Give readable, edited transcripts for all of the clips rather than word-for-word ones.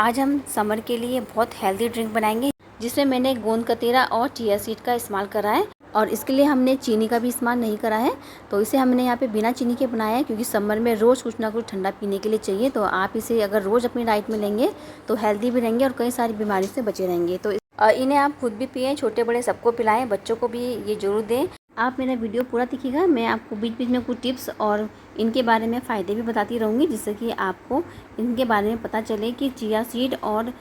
आज हम समर के लिए बहुत हेल्दी ड्रिंक बनाएंगे, जिसमें मैंने गोंद कतीरा और चिया सीड का इस्तेमाल करा है और इसके लिए हमने चीनी का भी इस्तेमाल नहीं करा है। तो इसे हमने यहाँ पे बिना चीनी के बनाया है, क्योंकि समर में रोज़ कुछ ना कुछ ठंडा पीने के लिए चाहिए। तो आप इसे अगर रोज़ अपनी डाइट में लेंगे तो हेल्दी भी रहेंगे और कई सारी बीमारी से बचे रहेंगे। तो इन्हें आप खुद भी पिएँ, छोटे बड़े सबको पिलाएँ, बच्चों को भी ये ज़रूर दें। आप मेरा वीडियो पूरा देखिएगा, मैं आपको बीच बीच में कुछ टिप्स और इनके बारे में फ़ायदे भी बताती रहूँगी, जिससे कि आपको इनके बारे में पता चले कि चिया सीड और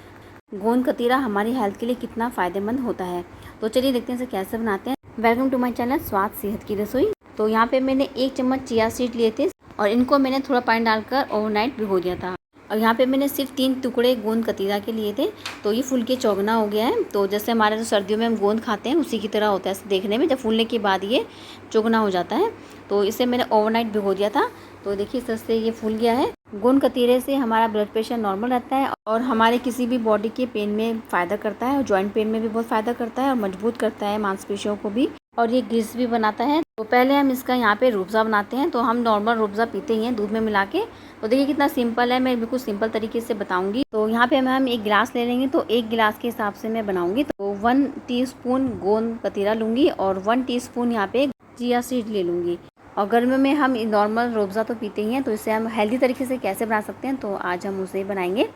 गोंद कतीरा हमारी हेल्थ के लिए कितना फ़ायदेमंद होता है। तो चलिए देखते हैं इसे कैसे बनाते हैं। वेलकम टू माय चैनल स्वाद सेहत की रसोई। तो यहाँ पे मैंने 1 चम्मच चिया सीड लिए थे और इनको मैंने थोड़ा पानी डालकर ओवरनाइट भिगो दिया था। और यहाँ पे मैंने सिर्फ 3 टुकड़े गोंद कतीरा के लिए थे, तो ये फूल के चौगना हो गया है। तो जैसे हमारे जो सर्दियों में हम गोंद खाते हैं उसी की तरह होता है देखने में, जब फूलने के बाद ये चौगना हो जाता है। तो इसे मैंने ओवरनाइट भिगो दिया था। तो देखिए इस तरह से ये फूल गया है। गोंद कतीरे से हमारा ब्लड प्रेशर नॉर्मल रहता है और हमारे किसी भी बॉडी के पेन में फ़ायदा करता है और जॉइंट पेन में भी बहुत फ़ायदा करता है और मजबूत करता है मांसपेशियों को भी, और ये ग्रीस भी बनाता है। तो पहले हम इसका यहाँ पे रूअफ़ज़ा बनाते हैं। तो हम नॉर्मल रूअफ़ज़ा पीते ही हैं दूध में मिला के। तो देखिए कितना सिंपल है, मैं बिल्कुल सिंपल तरीके से बताऊंगी। तो यहाँ पे हम 1 गिलास ले लेंगे, तो 1 गिलास के हिसाब से मैं बनाऊंगी। तो 1 टीस्पून गोंद कतीरा लूँगी और 1 टीस्पून यहाँ पे चिया सीड ले लूँगी। और गर्मियों में हम नॉर्मल रूअफ़ज़ा तो पीते ही हैं, तो इसे हम हेल्दी तरीके से कैसे बना सकते हैं, तो आज हम उसे बनाएंगे।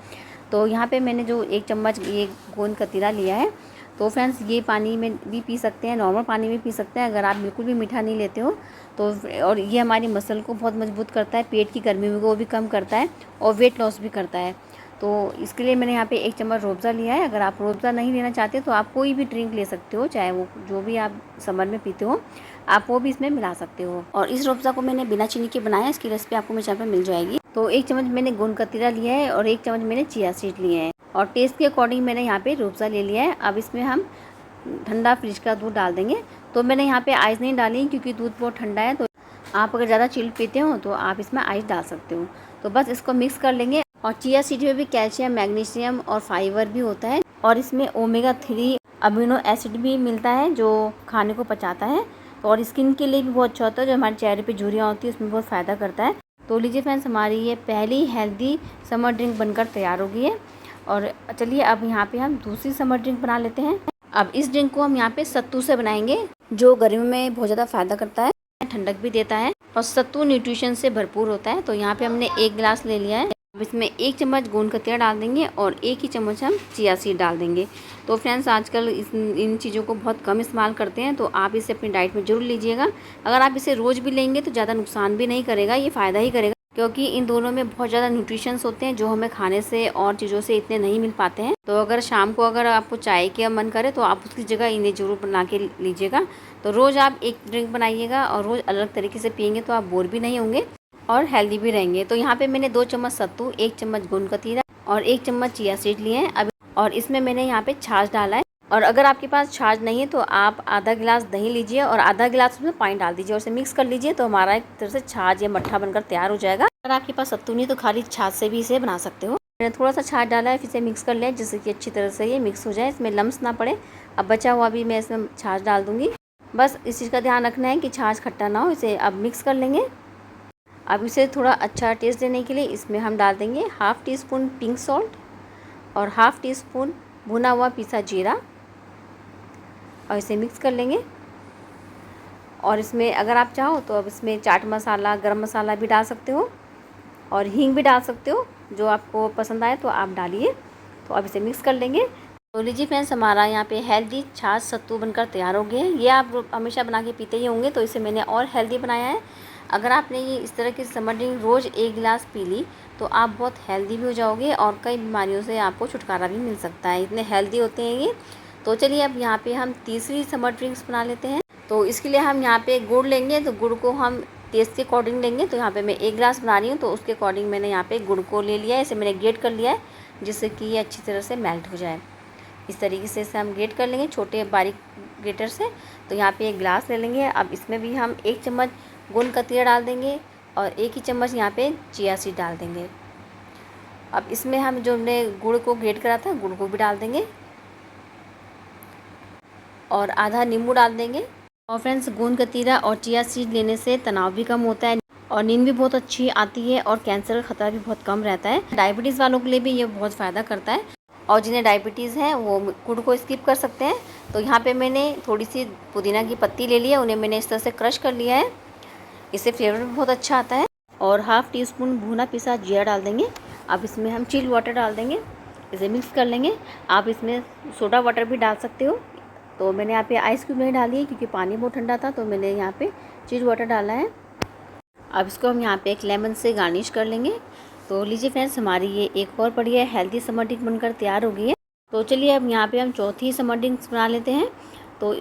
तो यहाँ पे मैंने जो 1 चम्मच ये गोंद कतीरा लिया है, तो फ्रेंड्स ये पानी में भी पी सकते हैं, नॉर्मल पानी में पी सकते हैं अगर आप बिल्कुल भी मीठा नहीं लेते हो तो। और ये हमारी मसल को बहुत मजबूत करता है, पेट की गर्मी को भी कम करता है और वेट लॉस भी करता है। तो इसके लिए मैंने यहाँ पे 1 चम्मच रूअफ़ज़ा लिया है। अगर आप रूअफ़ज़ा नहीं लेना चाहते तो आप कोई भी ड्रिंक ले सकते हो, चाहे वो जो भी आप समर में पीते हो आप वो भी इसमें मिला सकते हो। और इस रूअफ़ज़ा को मैंने बिना चीनी के बनाया है, इसकी रेसिपी आपको मेरे चैनल पर मिल जाएगी। तो 1 चम्मच मैंने गोंद कतीरा लिया है और 1 चम्मच मैंने चिया सीड लिए हैं और टेस्ट के अकॉर्डिंग मैंने यहाँ पे रूअफ़ज़ा ले लिया है। अब इसमें हम ठंडा फ्रिज का दूध डाल देंगे। तो मैंने यहाँ पे आइस नहीं डाली क्योंकि दूध बहुत ठंडा है, तो आप अगर ज़्यादा चिल्ड पीते हो तो आप इसमें आइस डाल सकते हो। तो बस इसको मिक्स कर लेंगे। और चिया सीड में भी कैल्शियम, मैग्नीशियम और फाइबर भी होता है और इसमें ओमेगा 3 अमीनो एसिड भी मिलता है जो खाने को पचाता है। और स्किन के लिए भी बहुत अच्छा होता है, जो हमारे चेहरे पे झुर्रियाँ होती है उसमें बहुत फ़ायदा करता है। तो लीजिए फ्रेंड्स, हमारी ये पहली हेल्दी समर ड्रिंक बनकर तैयार हो गई है। और चलिए अब यहाँ पे हम दूसरी समर ड्रिंक बना लेते हैं। अब इस ड्रिंक को हम यहाँ पे सत्तू से बनाएंगे, जो गर्मियों में बहुत ज़्यादा फ़ायदा करता है, ठंडक भी देता है और सत्तू न्यूट्रिशन से भरपूर होता है। तो यहाँ पे हमने 1 गिलास ले लिया है। अब इसमें 1 चम्मच गोंद कतीरा डाल देंगे और 1 ही चम्मच हम चिया सीड डाल देंगे। तो फ्रेंड्स आजकल इन चीज़ों को बहुत कम इस्तेमाल करते हैं, तो आप इसे अपनी डाइट में ज़रूर लीजिएगा। अगर आप इसे रोज़ भी लेंगे तो ज़्यादा नुकसान भी नहीं करेगा, ये फ़ायदा ही करेगा, क्योंकि इन दोनों में बहुत ज़्यादा न्यूट्रिशंस होते हैं जो हमें खाने से और चीज़ों से इतने नहीं मिल पाते हैं। तो अगर शाम को अगर आपको चाय का मन करे तो आप उसकी जगह इन्हें ज़रूर बना के लीजिएगा। तो रोज़ आप एक ड्रिंक बनाइएगा और रोज़ अलग तरीके से पिएंगे तो आप बोर भी नहीं होंगे और हेल्दी भी रहेंगे। तो यहाँ पे मैंने 2 चम्मच सत्तू, 1 चम्मच गोंद कतीरा और 1 चम्मच चिया सीड लिए हैं। अब और इसमें मैंने यहाँ पे छाछ डाला है। और अगर आपके पास छाछ नहीं है तो आप आधा गिलास दही लीजिए और आधा गिलास उसमें पानी डाल दीजिए और उसे मिक्स कर लीजिए, तो हमारा एक तरह से छाछ या मट्ठा बनकर तैयार हो जाएगा। अगर आपके पास सत्तू नहीं तो खाली छाछ से भी इसे बना सकते हो। मैंने थोड़ा सा छाछ डाला है, फिर इसे मिक्स कर लिया जिससे कि अच्छी तरह से ये मिक्स हो जाए, इसमें लम्स ना पड़े। अब बचा हुआ भी मैं इसमें छाछ डाल दूँगी। बस इस चीज़ का ध्यान रखना है कि छाछ खट्टा ना हो। इसे अब मिक्स कर लेंगे। अब इसे थोड़ा अच्छा टेस्ट देने के लिए इसमें हम डाल देंगे ½ टीस्पून पिंक सॉल्ट और ½ टीस्पून भुना हुआ पिसा जीरा और इसे मिक्स कर लेंगे। और इसमें अगर आप चाहो तो अब इसमें चाट मसाला, गरम मसाला भी डाल सकते हो और हींग भी डाल सकते हो, जो आपको पसंद आए तो आप डालिए। तो अब इसे मिक्स कर लेंगे। तो लीजिए फ्रेंड्स, हमारा यहाँ पे हेल्दी छाछ सत्तू बनकर तैयार हो गए हैं। ये आप हमेशा बना के पीते ही होंगे, तो इसे मैंने और हेल्दी बनाया है। अगर आपने ये इस तरह की समर ड्रिंक रोज़ 1 गिलास पी ली तो आप बहुत हेल्दी भी हो जाओगे और कई बीमारियों से आपको छुटकारा भी मिल सकता है, इतने हेल्दी होते हैं ये। तो चलिए अब यहाँ पे हम तीसरी समर ड्रिंक्स बना लेते हैं। तो इसके लिए हम यहाँ पे गुड़ लेंगे, तो गुड़ को हम टेस्ट के अकॉर्डिंग लेंगे। तो यहाँ पे मैं 1 गिलास बना रही हूँ, तो उसके अकॉर्डिंग मैंने यहाँ पे गुड़ को ले लिया है। इसे मैंने ग्रेट कर लिया है जिससे कि ये अच्छी तरह से मेल्ट हो जाए। इस तरीके से इसे हम ग्रेट कर लेंगे छोटे बारीक ग्रेटर से। तो यहाँ पे 1 गिलास ले लेंगे। अब इसमें भी हम 1 चम्मच गोंद कतीरा डाल देंगे और 1 ही चम्मच यहाँ पे चिया सीड डाल देंगे। अब इसमें हम जो हमने गुड़ को ग्रेट करा था गुड़ को भी डाल देंगे और आधा नींबू डाल देंगे। और फ्रेंड्स, गोंद कतीरा और चिया सीड लेने से तनाव भी कम होता है और नींद भी बहुत अच्छी आती है और कैंसर का खतरा भी बहुत कम रहता है। डायबिटीज़ वालों के लिए भी ये बहुत फ़ायदा करता है और जिन्हें डायबिटीज़ है वो गुड़ को स्किप कर सकते हैं। तो यहाँ पे मैंने थोड़ी सी पुदीना की पत्ती ले ली है, उन्हें मैंने इस तरह से क्रश कर लिया है, इससे फ्लेवर भी बहुत अच्छा आता है। और हाफ़ टी स्पून भुना पिसा जीरा डाल देंगे। अब इसमें हम चिल वाटर डाल देंगे, इसे मिक्स कर लेंगे। आप इसमें सोडा वाटर भी डाल सकते हो, तो मैंने यहाँ पे आइस क्यूब नहीं डाली है क्योंकि पानी बहुत ठंडा था, तो मैंने यहाँ पे चिल वाटर डाला है। अब इसको हम यहाँ पे एक लेमन से गार्निश कर लेंगे। तो लीजिए फ्रेंड्स, हमारी ये एक और बढ़िया हेल्दी समर ड्रिंक बनकर तैयार हो गई है। तो चलिए अब यहाँ पे हम चौथी समर ड्रिंक्स बना लेते हैं। तो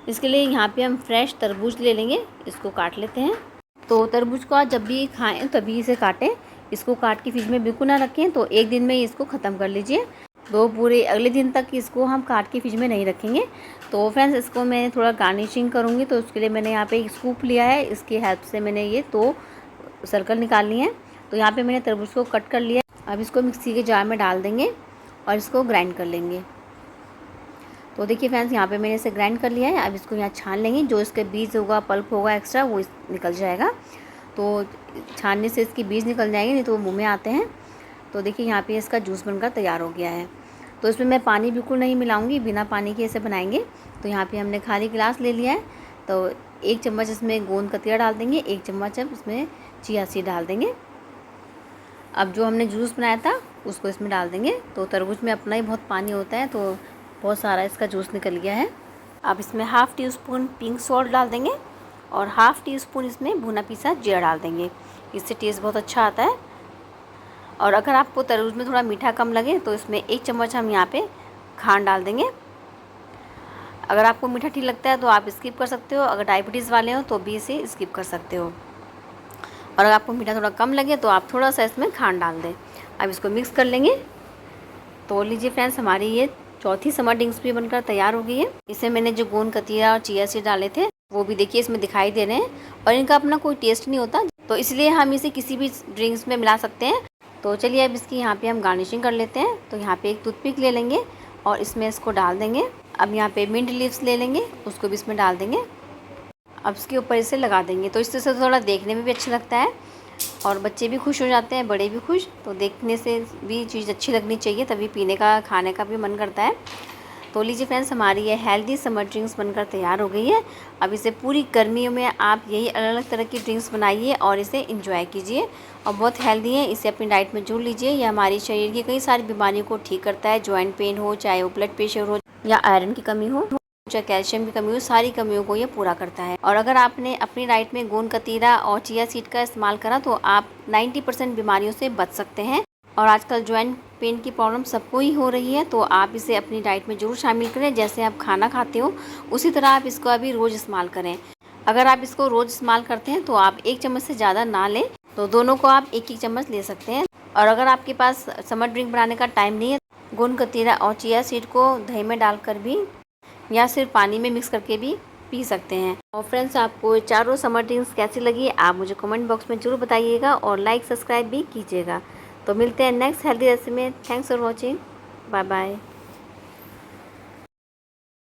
इसके लिए यहाँ पे हम फ्रेश तरबूज ले लेंगे, इसको काट लेते हैं। तो तरबूज को आप जब भी खाएं तभी इसे काटें, इसको काट के फ्रिज में बिल्कुल ना रखें। तो एक दिन में इसको ख़त्म कर लीजिए, तो पूरे अगले दिन तक इसको हम काट के फ्रिज में नहीं रखेंगे। तो फ्रेंड्स, इसको मैं थोड़ा गार्निशिंग करूँगी, तो उसके लिए मैंने यहाँ पे एक स्कूप लिया है, इसकी हेल्प से मैंने ये 2 सर्कल निकाल लिए हैं। तो यहाँ पे मैंने तरबूज को कट कर लिया है। अब इसको मिक्सी के जार में डाल देंगे और इसको ग्राइंड कर लेंगे। तो देखिए फ्रेंड्स, यहाँ पे मैंने इसे ग्राइंड कर लिया है। अब इसको यहाँ छान लेंगे, जो इसके बीज होगा, पल्प होगा एक्स्ट्रा, वो निकल जाएगा। तो छानने से इसकी बीज निकल जाएंगे, नहीं तो वो मुँह में आते हैं। तो देखिए यहाँ पे इसका जूस बनकर तैयार हो गया है। तो इसमें मैं पानी बिल्कुल नहीं मिलाऊंगी, बिना पानी के इसे बनाएंगे। तो यहाँ पे हमने खाली गिलास ले लिया है। तो 1 चम्मच इसमें गोंद कतिरा डाल देंगे, 1 चम्मच अब इसमें चिया सीड डाल देंगे। अब जो हमने जूस बनाया था उसको इसमें डाल देंगे। तो तरबूज में अपना ही बहुत पानी होता है, तो बहुत सारा इसका जूस निकल गया है। अब इसमें half tea spoon pink salt डाल देंगे और हाफ़ टी स्पून इसमें भुना पिसा जीरा डाल देंगे, इससे टेस्ट बहुत अच्छा आता है। और अगर आपको तरबूज में थोड़ा मीठा कम लगे तो इसमें 1 चम्मच हम यहाँ पे खांड डाल देंगे। अगर आपको मीठा ठीक लगता है तो आप स्किप कर सकते हो, अगर डायबिटीज़ वाले हो तो भी इसे स्किप कर सकते हो। और अगर आपको मीठा थोड़ा कम लगे तो आप थोड़ा सा इसमें खांड डाल दें। अब इसको मिक्स कर लेंगे। तो लीजिए फ्रेंड्स, हमारी ये चौथी समर ड्रिंक्स भी बनकर तैयार हो गई है। इसमें मैंने जो गोंद कतीरा और चिया सीड डाले थे वो भी देखिए इसमें दिखाई दे रहे हैं, और इनका अपना कोई टेस्ट नहीं होता, तो इसलिए हम इसे किसी भी ड्रिंक्स में मिला सकते हैं। तो चलिए अब इसकी यहाँ पे हम गार्निशिंग कर लेते हैं। तो यहाँ पे एक टूथपिक ले लेंगे और इसमें इसको डाल देंगे। अब यहाँ पे मिंट लीव्स ले लेंगे, उसको भी इसमें डाल देंगे। अब इसके ऊपर इसे लगा देंगे, तो इससे थोड़ा देखने में भी अच्छा लगता है और बच्चे भी खुश हो जाते हैं, बड़े भी खुश। तो देखने से भी चीज़ अच्छी लगनी चाहिए, तभी पीने का, खाने का भी मन करता है। तो लीजिए फ्रेंड्स, हमारी ये हेल्दी समर ड्रिंक्स बनकर तैयार हो गई है। अब इसे पूरी गर्मियों में आप यही अलग अलग तरह की ड्रिंक्स बनाइए और इसे इंजॉय कीजिए, और बहुत हेल्दी है, इसे अपनी डाइट में जोड़ लीजिए। यह हमारे शरीर की कई सारी बीमारियों को ठीक करता है, जॉइंट पेन हो, चाहे वो ब्लड प्रेशर हो, या आयरन की कमी हो, चाहे कैल्शियम की कमी हो, सारी कमियों को ये पूरा करता है। और अगर आपने अपनी डाइट में गोंद कतीरा और चिया सीड का इस्तेमाल करा तो आप 90% बीमारियों से बच सकते हैं। और आजकल जॉइंट पेन की प्रॉब्लम सबको ही हो रही है, तो आप इसे अपनी डाइट में ज़रूर शामिल करें। जैसे आप खाना खाते हो उसी तरह आप इसको अभी रोज़ इस्तेमाल करें। अगर आप इसको रोज़ इस्तेमाल करते हैं तो आप 1 चम्मच से ज़्यादा ना लें, तो दोनों को आप 1-1 चम्मच ले सकते हैं। और अगर आपके पास समर ड्रिंक बनाने का टाइम नहीं है, गोंद कतीरा और चिया सीड को दही में डालकर भी या सिर्फ पानी में मिक्स करके भी पी सकते हैं। और फ्रेंड्स, आपको चारों समर ड्रिंक्स कैसी लगी आप मुझे कमेंट बॉक्स में ज़रूर बताइएगा, और लाइक सब्सक्राइब भी कीजिएगा। तो मिलते हैं नेक्स्ट हेल्दी रेसिपी में। Thanks for watching, bye bye.